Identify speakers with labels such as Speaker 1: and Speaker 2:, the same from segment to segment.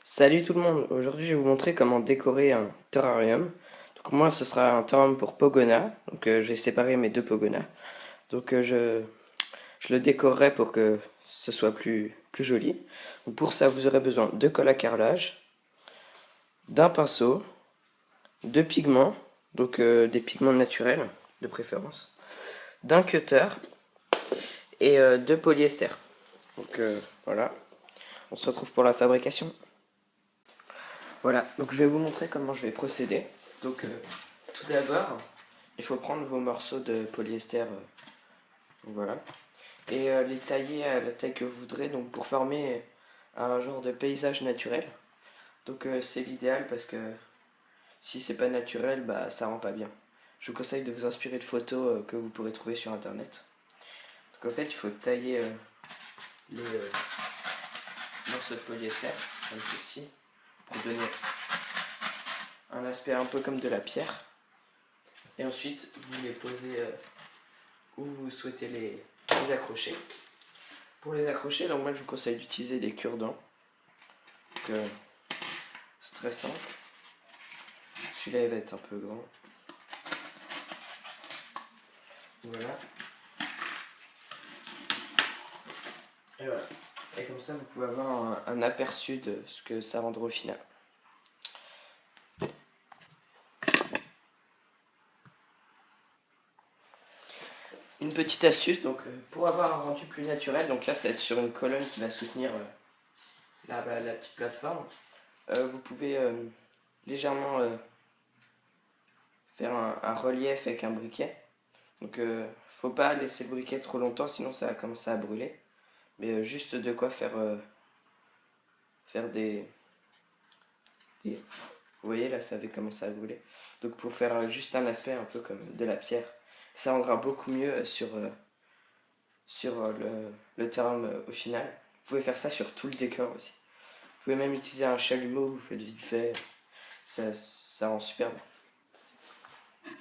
Speaker 1: Salut tout le monde, aujourd'hui je vais vous montrer comment décorer un terrarium. Donc moi ce sera un terrarium pour Pogona, donc je vais séparer mes deux Pogonas. Donc je le décorerai pour que ce soit plus joli. Donc, pour ça vous aurez besoin de colle à carrelage, d'un pinceau, de pigments, donc des pigments naturels de préférence, d'un cutter et de polyester. Donc voilà, on se retrouve pour la fabrication. Voilà, donc je vais vous montrer comment je vais procéder. Donc tout d'abord, il faut prendre vos morceaux de polyester, voilà, et les tailler à la taille que vous voudrez, donc pour former un genre de paysage naturel. Donc c'est l'idéal parce que si c'est pas naturel, bah ça rend pas bien. Je vous conseille de vous inspirer de photos que vous pourrez trouver sur internet. Donc en fait, il faut tailler les morceaux de polyester comme ceci pour donner un aspect un peu comme de la pierre. Et ensuite, vous les posez où vous souhaitez les accrocher. Pour les accrocher, donc moi je vous conseille d'utiliser des cure-dents. C'est très simple. Celui-là il va être un peu grand. Voilà. Et voilà. Et comme ça vous pouvez avoir un aperçu de ce que ça rendra au final. Une petite astuce, donc pour avoir un rendu plus naturel, donc là ça va être sur une colonne qui va soutenir la petite plateforme. Vous pouvez légèrement faire un relief avec un briquet. Donc faut pas laisser le briquet trop longtemps, sinon ça va commencer à brûler. Mais juste de quoi faire vous voyez là ça avait commencé à brûler. Donc pour faire juste un aspect un peu comme de la pierre. Ça rendra beaucoup mieux sur le terrain au final. Vous pouvez faire ça sur tout le décor aussi. Vous pouvez même utiliser un chalumeau, vous faites vite fait. Ça rend super bien.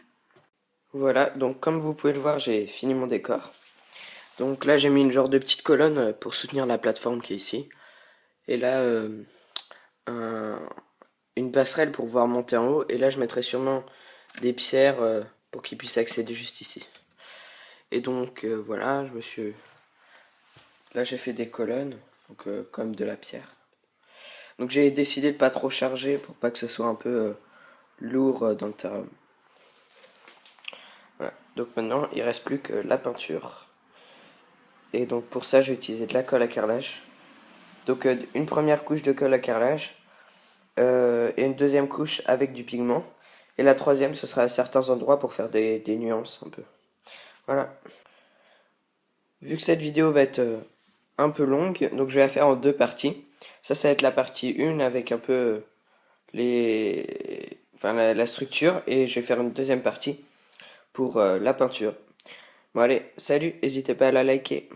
Speaker 1: Voilà, donc comme vous pouvez le voir, j'ai fini mon décor. Donc là j'ai mis une genre de petite colonne pour soutenir la plateforme qui est ici. Et là un, une passerelle pour pouvoir monter en haut. Et là je mettrai sûrement des pierres pour qu'ils puissent accéder juste ici. Et donc voilà, là j'ai fait des colonnes, donc comme de la pierre. Donc j'ai décidé de pas trop charger pour pas que ce soit un peu lourd dans le terrain. Voilà. Donc maintenant il reste plus que la peinture. Et donc pour ça j'ai utilisé de la colle à carrelage. Donc une première couche de colle à carrelage et une deuxième couche avec du pigment. Et la troisième ce sera à certains endroits pour faire des nuances un peu. Voilà. Vu que cette vidéo va être un peu longue, donc je vais la faire en deux parties. Ça va être la partie 1 avec un peu la structure. Et je vais faire une deuxième partie pour la peinture. Bon allez, salut, n'hésitez pas à la liker.